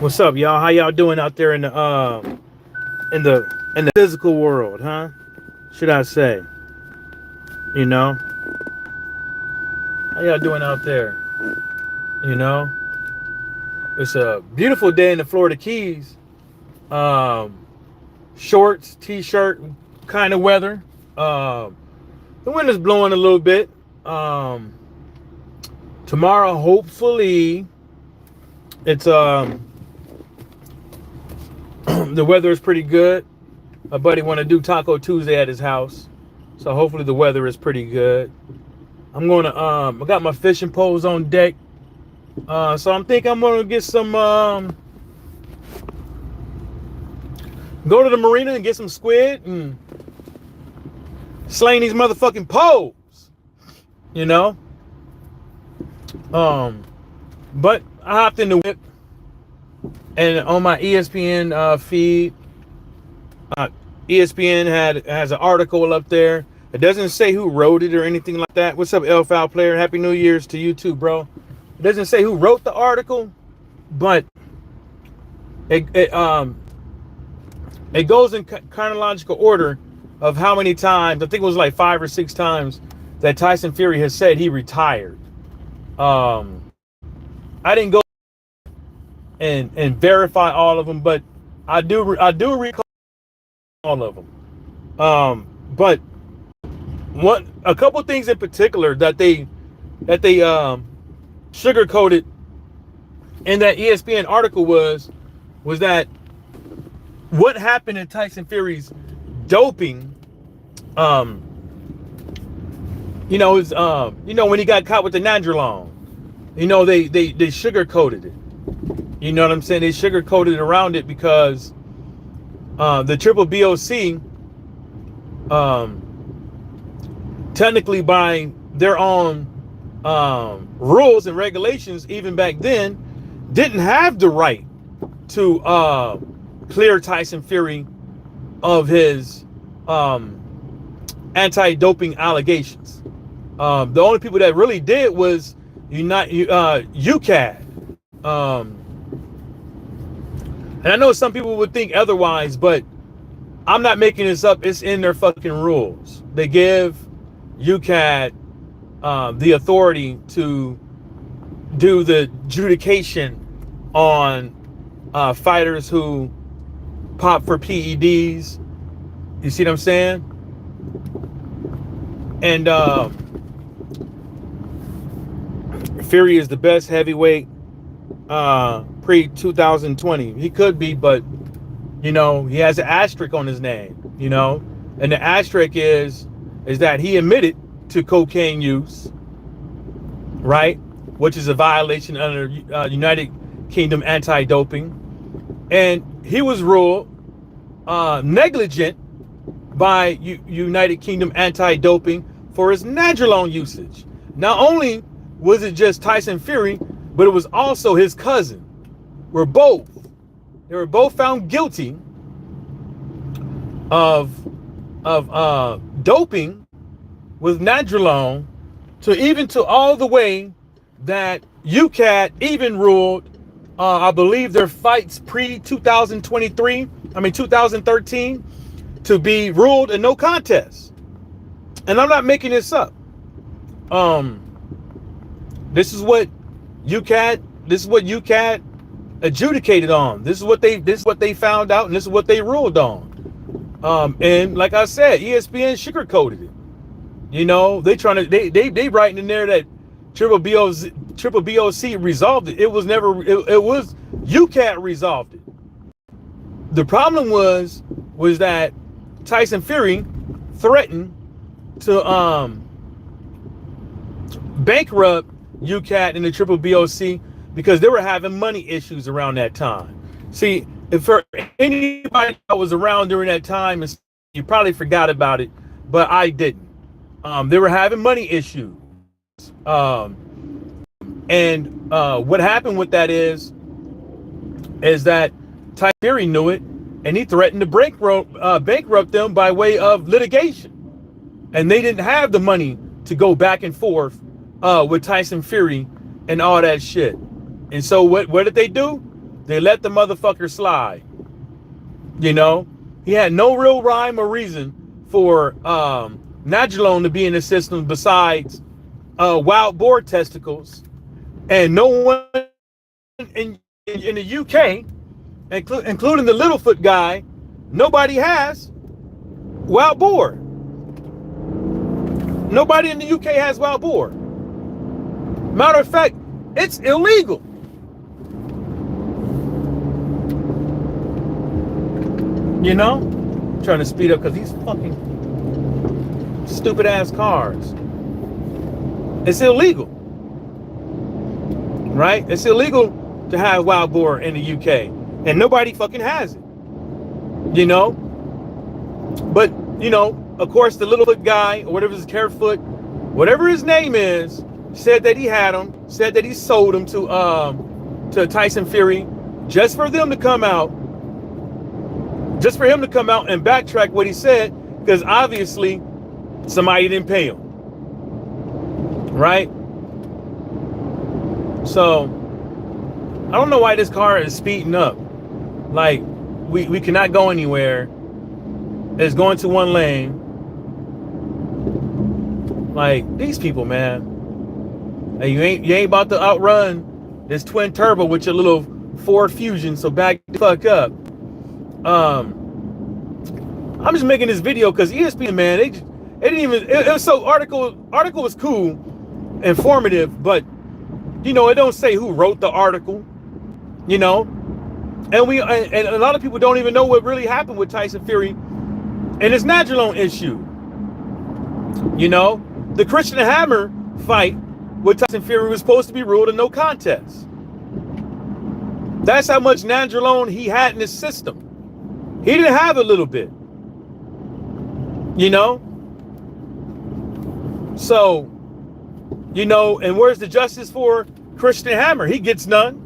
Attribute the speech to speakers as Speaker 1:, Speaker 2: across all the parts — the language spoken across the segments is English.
Speaker 1: What's up, y'all? How y'all doing out there in the physical world, huh? Should I say? You know, how y'all doing out there? You know, it's a beautiful day in the Florida Keys. Um, Shorts, t-shirt, kind of weather. The wind is blowing a little bit. Um, Tomorrow, hopefully, it's the weather is pretty good. My buddy want to do Taco Tuesday at his house, so hopefully the weather is pretty good. I'm gonna I got my fishing poles on deck, so I'm thinking I'm gonna get some go to the marina and get some squid and slaying these motherfucking poles, you know. But I hopped in the whip and on my ESPN feed. ESPN has an article up there. It doesn't say who wrote it or anything like that. What's up, L Foul Player? Happy New Year's to you too, bro. It doesn't say who wrote the article, but it goes in chronological order of how many times. I think it was like 5 or 6 times that Tyson Fury has said he retired. I didn't go and verify all of them, but I do recall all of them. But a couple things in particular that they sugarcoated in that ESPN article was that what happened in Tyson Fury's doping. When he got caught with the nandrolone, they sugarcoated it. You know what I'm saying? They sugarcoated around it because the triple BOC, technically by their own rules and regulations, even back then, didn't have the right to clear Tyson Fury of his anti-doping allegations. The only people that really did was UCAD. And I know some people would think otherwise, but I'm not making this up. It's in their fucking rules. They give UCAD the authority to do the adjudication on fighters who pop for PEDs. You see what I'm saying? And Fury is the best heavyweight pre-2020. He could be, but he has an asterisk on his name, and the asterisk is that he admitted to cocaine use, right, which is a violation under United Kingdom anti-doping, and he was ruled negligent by United Kingdom anti-doping for his nandrolone usage. Not only was it just Tyson Fury, but it was also his cousin. They were both found guilty of doping with nandrolone, to all the way that UCAD even ruled, I believe, their fights pre-2013, to be ruled a no contest. And I'm not making this up. This is what UCAD adjudicated on. This is what they found out, and this is what they ruled on. And like I said, ESPN sugarcoated it. They writing in there that triple BOC resolved it. It was UCAD resolved it. The problem was that Tyson Fury threatened to bankrupt UCAD and the triple BOC because they were having money issues around that time. See, if for anybody that was around during that time, you probably forgot about it, but I didn't. They were having money issues. And what happened with that is that Tyson Fury knew it, and he threatened to bankrupt them by way of litigation. And they didn't have the money to go back and forth with Tyson Fury and all that shit. And so what did they do? they let the motherfucker slide. You know, he had no real rhyme or reason for Nandrolone to be in the system besides wild boar testicles, and no one in the UK, including the Littlefoot guy, nobody has wild boar. Nobody in the UK has wild boar. Matter of fact, it's illegal. You know? I'm trying to speed up because these fucking stupid ass cars. It's illegal. Right? It's illegal to have wild boar in the UK. And nobody fucking has it. You know? But, you know, of course, the Littlefoot guy, or whatever his Carefoot, whatever his name is, said that he had them, said that he sold them to Tyson Fury, just for them to come out, just for him to come out and backtrack what he said, because obviously somebody didn't pay him. Right? So, I don't know why this car is speeding up. Like, we cannot go anywhere. It's going to one lane. Like, these people, man. Hey, you ain't about to outrun this twin turbo with your little Ford Fusion, so back the fuck up. I'm just making this video because ESPN, man, they didn't even, it was so, article was cool, informative, but you know, it don't say who wrote the article, you know, and a lot of people don't even know what really happened with Tyson Fury and his Nandrolone issue. You know, the Christian Hammer fight with Tyson Fury was supposed to be ruled a no contest. That's how much Nandrolone he had in his system. He didn't have a little bit. You know? So, you know, and where's the justice for Christian Hammer? He gets none.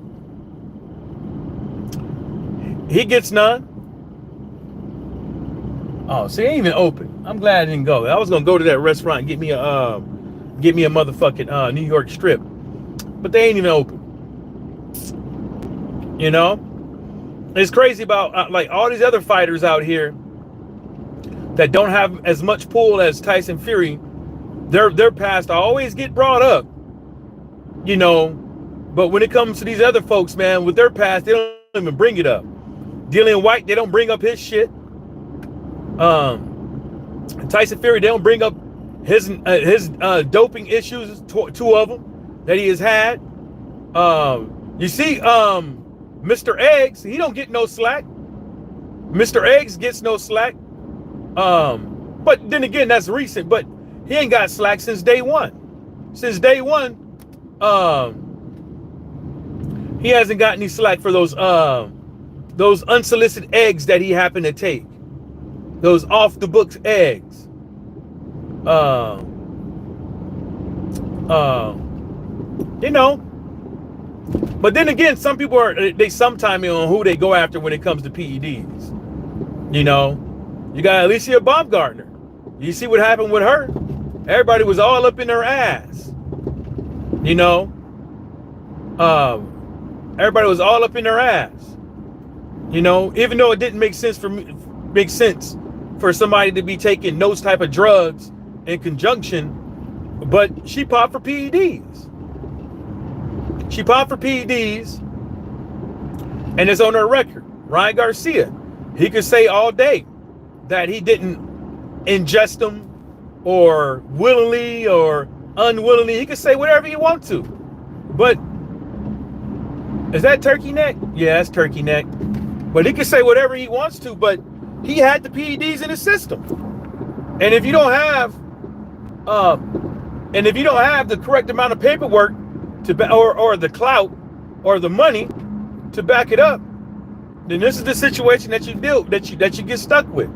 Speaker 1: He gets none. Oh, see, it ain't even open. I'm glad I didn't go. I was gonna go to that restaurant and get me a motherfucking New York strip, but they ain't even open. You know, it's crazy about like all these other fighters out here that don't have as much pull as Tyson Fury. Their past always get brought up, you know, but when it comes to these other folks, man, with their past, they don't even bring it up. Dillian White, they don't bring up his shit. Tyson Fury, they don't bring up his doping issues, two of them that he has had. You see, Mr. Eggs, he don't get no slack. Mr. Eggs gets no slack. But then again, that's recent, but he ain't got slack since day one. Since day one, he hasn't got any slack for those unsolicited eggs that he happened to take. Those off the books eggs. You know, but then again, some people they sometime on who they go after when it comes to PEDs. You know, you got Alicia Baumgartner. You see what happened with her? Everybody was all up in her ass. You know, everybody was all up in her ass. You know, even though it didn't make sense for somebody to be taking those type of drugs in conjunction, but she popped for PEDs. She popped for PEDs, and it's on her record. Ryan Garcia, he could say all day that he didn't ingest them or willingly or unwillingly. He could say whatever he wants to. But is that turkey neck? Yeah, that's turkey neck. But he could say whatever he wants to, but he had the PEDs in his system. And if you don't have the correct amount of paperwork or the clout or the money to back it up, then this is the situation that you get stuck with.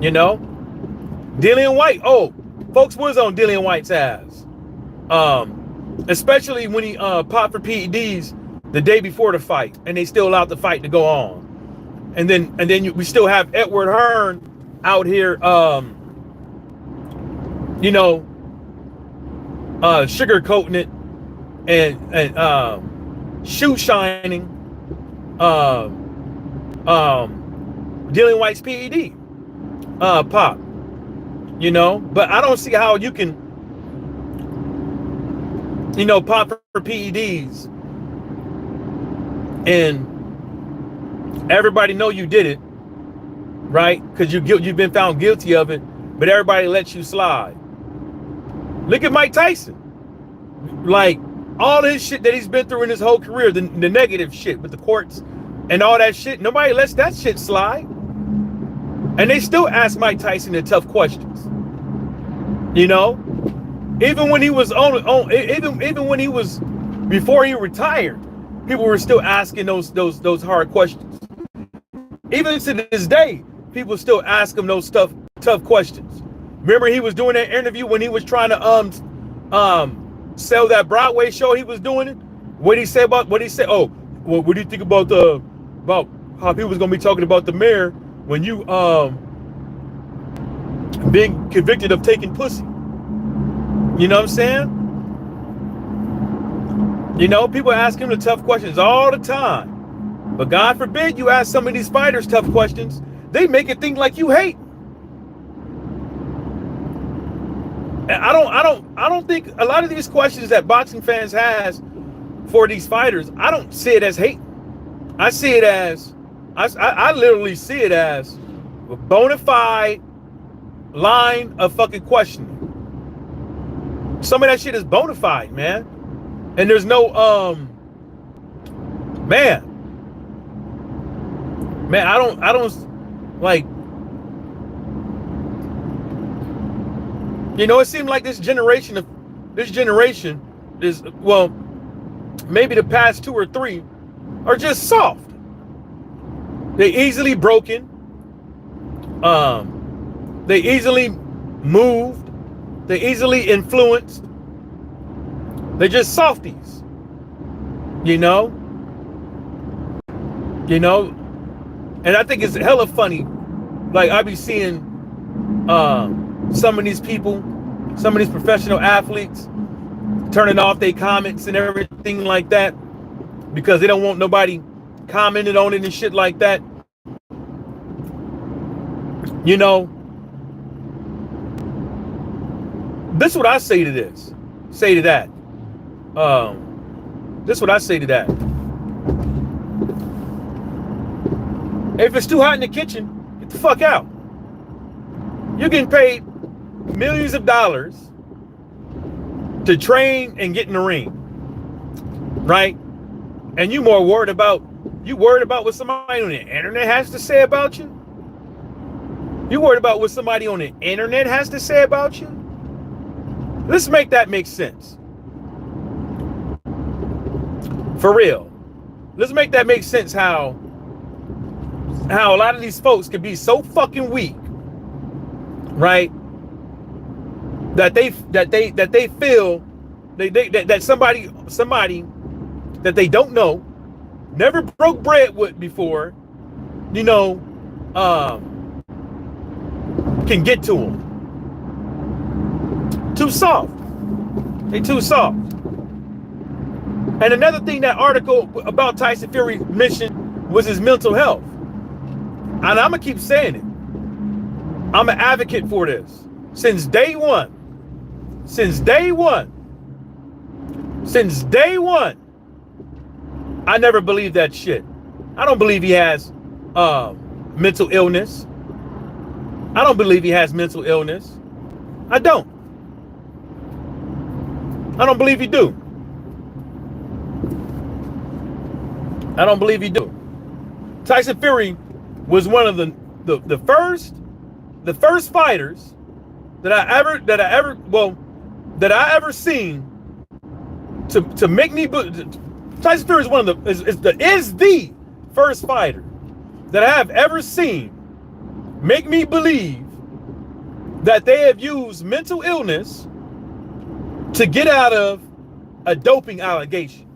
Speaker 1: You know, Dillian White. Oh, folks was on Dillian White's ass, especially when he popped for PEDs the day before the fight, and they still allowed the fight to go on. And then we still have Edward Hearn out here, you know, sugarcoating it and shoe shining Dylan White's PED pop. You know, but I don't see how you can, you know, pop for PEDs and everybody know you did it, right? Because you've been found guilty of it, but everybody lets you slide. Look at Mike Tyson. Like, all his shit that he's been through in his whole career, the negative shit with the courts and all that shit, nobody lets that shit slide. And they still ask Mike Tyson the tough questions. You know? Even when he was even when he was, before he retired, people were still asking those hard questions. Even to this day, people still ask him those tough questions. Remember, he was doing that interview when he was trying to sell that Broadway show he was doing it. What he said? Oh, well, what do you think about how people was gonna be talking about the mayor when you being convicted of taking pussy? You know what I'm saying? You know, people ask him the tough questions all the time. But God forbid you ask some of these fighters tough questions, they make it think like you hate. And I don't think a lot of these questions that boxing fans has for these fighters, I don't see it as hate. I see it as, I literally see it as a bona fide line of fucking questioning. Some of that shit is bona fide, man. And there's no, man, I don't like, you know, it seemed like this generation is, well, maybe the past 2 or 3 are just soft. They easily broken. They easily moved. They easily influenced. They're just softies. You know? You know? And I think it's hella funny. Like, I be seeing some of these people, some of these professional athletes turning off their comments and everything like that because they don't want nobody commenting on it and shit like that. You know, this is what I say to this. Say to that. This is what I say to that. If it's too hot in the kitchen, get the fuck out. You're getting paid millions of dollars to train and get in the ring, right? And you worried about what somebody on the internet has to say about you? You worried about what somebody on the internet has to say about you? Let's make that make sense. For real. Let's make that make sense how a lot of these folks can be so fucking weak, right? That they feel that somebody that they don't know, never broke bread with before, you know, can get to them. Too soft. They too soft. And another thing that article about Tyson Fury mentioned was his mental health. And I'm gonna keep saying it. I'm an advocate for this. Since day one. I never believed that shit. I don't believe he has mental illness. I don't believe he has mental illness. I don't believe he do. I don't believe he do. Tyson Fury was one of the first fighters that I ever seen to make me. Tyson Fury is one of the first fighter that I have ever seen make me believe that they have used mental illness to get out of a doping allegation.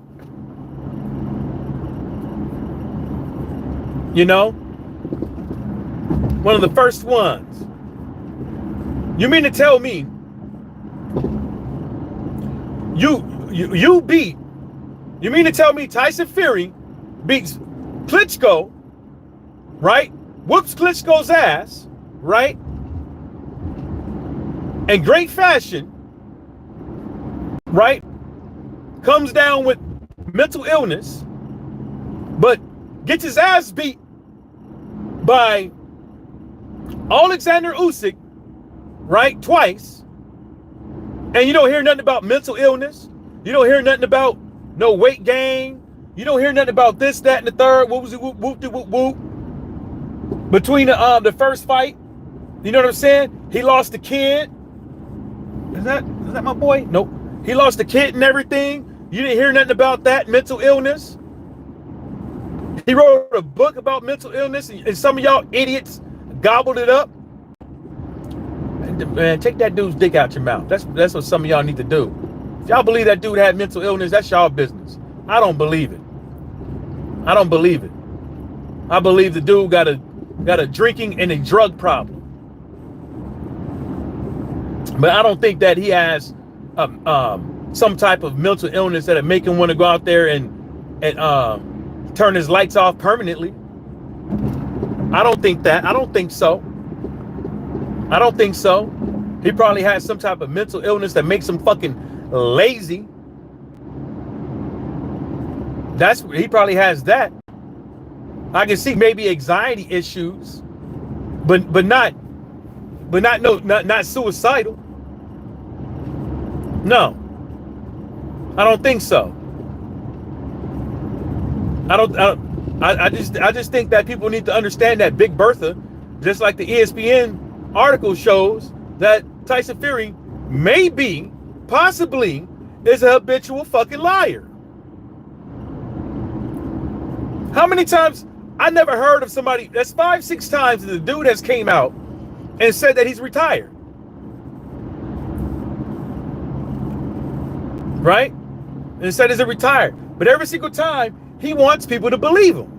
Speaker 1: You know? One of the first ones. You mean to tell me you mean to tell me Tyson Fury beats Klitschko, right, whoops Klitschko's ass, right, in great fashion, right, comes down with mental illness, but gets his ass beat by Alexander Usyk, right, twice, and you don't hear nothing about mental illness. You don't hear nothing about no weight gain. You don't hear nothing about this, that, and the third. What was it? Whoop, whoop, whoop, whoop. Between the first fight, you know what I'm saying? He lost the kid. Is that my boy? Nope. He lost the kid and everything. You didn't hear nothing about that mental illness. He wrote a book about mental illness, and some of y'all idiots gobbled it up. Man, take that dude's dick out your mouth. That's what some of y'all need to do. If y'all believe that dude had mental illness, that's y'all business. I don't believe it. I don't believe it. I believe the dude got a drinking and a drug problem. But I don't think that he has some type of mental illness that'll make him want to go out there and turn his lights off permanently. I don't think that. I don't think so. I don't think so. He probably has some type of mental illness that makes him fucking lazy. He probably has that. I can see maybe anxiety issues, but not suicidal. No, I don't think so. I just think that people need to understand that Big Bertha, just like the ESPN article shows, that Tyson Fury possibly is a habitual fucking liar. How many times? I never heard of somebody, that's 5-6 times that the dude has came out and said that he's retired. Right? And said he's retired. But every single time, he wants people to believe him.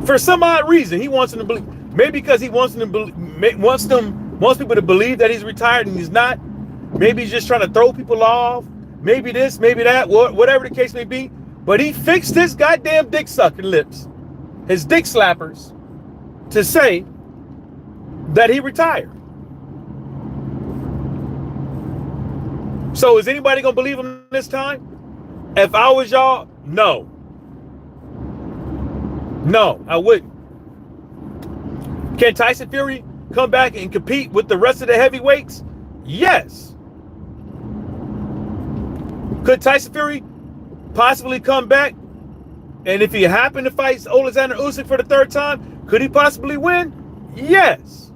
Speaker 1: For some odd reason, he wants them to believe. Maybe because he wants people to believe that he's retired and he's not. Maybe he's just trying to throw people off. Maybe this, maybe that, whatever the case may be. But he fixed his goddamn dick sucking lips, his dick slappers, to say that he retired. So is anybody gonna believe him this time? If I was y'all, no. No, I wouldn't. Can Tyson Fury come back and compete with the rest of the heavyweights? Yes. Could Tyson Fury possibly come back? And if he happened to fight Alexander Usyk for the third time, could he possibly win? Yes.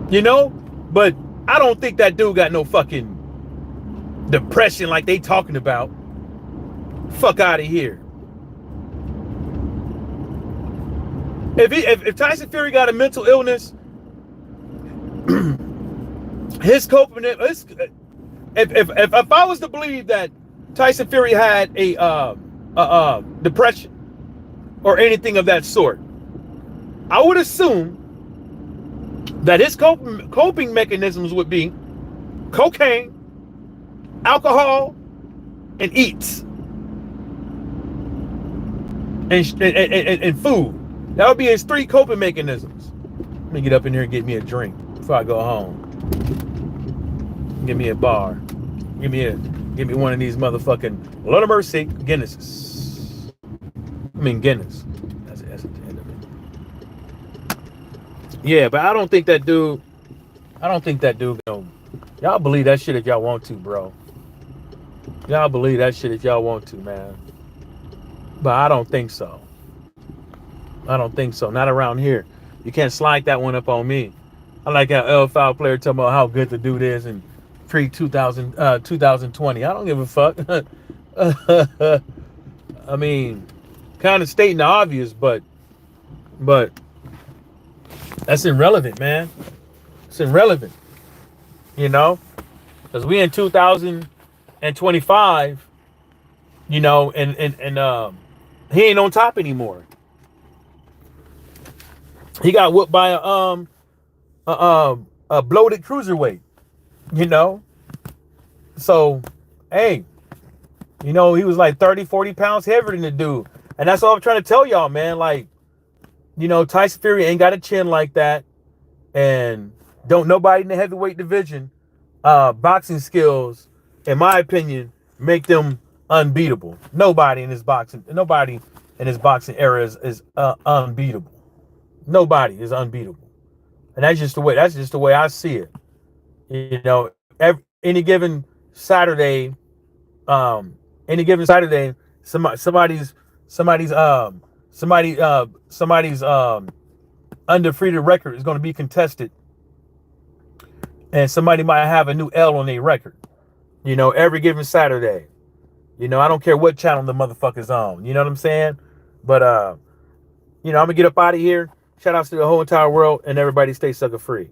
Speaker 1: You know, but I don't think that dude got no fucking depression like they talking about. Fuck out of here. If Tyson Fury got a mental illness, his coping, if I was to believe that Tyson Fury had a depression or anything of that sort, I would assume that his coping mechanisms would be cocaine, alcohol, and eats, and food. That would be his 3 coping mechanisms. Let me get up in here and get me a drink before I go home. Give me a bar. Give me one of these motherfucking Lord of Mercy Guinnesses. I mean Guinness. That's the end of it. Yeah, but I don't think that dude. You know, y'all believe that shit if y'all want to, bro. Y'all believe that shit if y'all want to, man. But I don't think so. I don't think so. Not around here. You can't slide that one up on me. I like how L Foul player talking about how good the dude is in pre-2020. I don't give a fuck. I mean, kind of stating the obvious, but that's irrelevant, man. It's irrelevant. You know? Because we in 2025, you know, and he ain't on top anymore. He got whooped by a bloated cruiserweight, you know. So, hey, You know, he was like 30, 40 pounds heavier than the dude. And that's all I'm trying to tell y'all, man. Like, you know, Tyson Fury ain't got a chin like that. And don't nobody in the heavyweight division, boxing skills, in my opinion, make them unbeatable. Nobody in his boxing era is unbeatable. Nobody is unbeatable. And that's just the way I see it. You know, any given Saturday, any given Saturday, somebody's somebody's undefeated record is going to be contested, and somebody might have a new L on their record. You know, every given Saturday. You know, I don't care what channel the motherfucker's on. You know what I'm saying? But you know, I'm gonna get up out of here. Shout outs to the whole entire world, and everybody stay sucker free.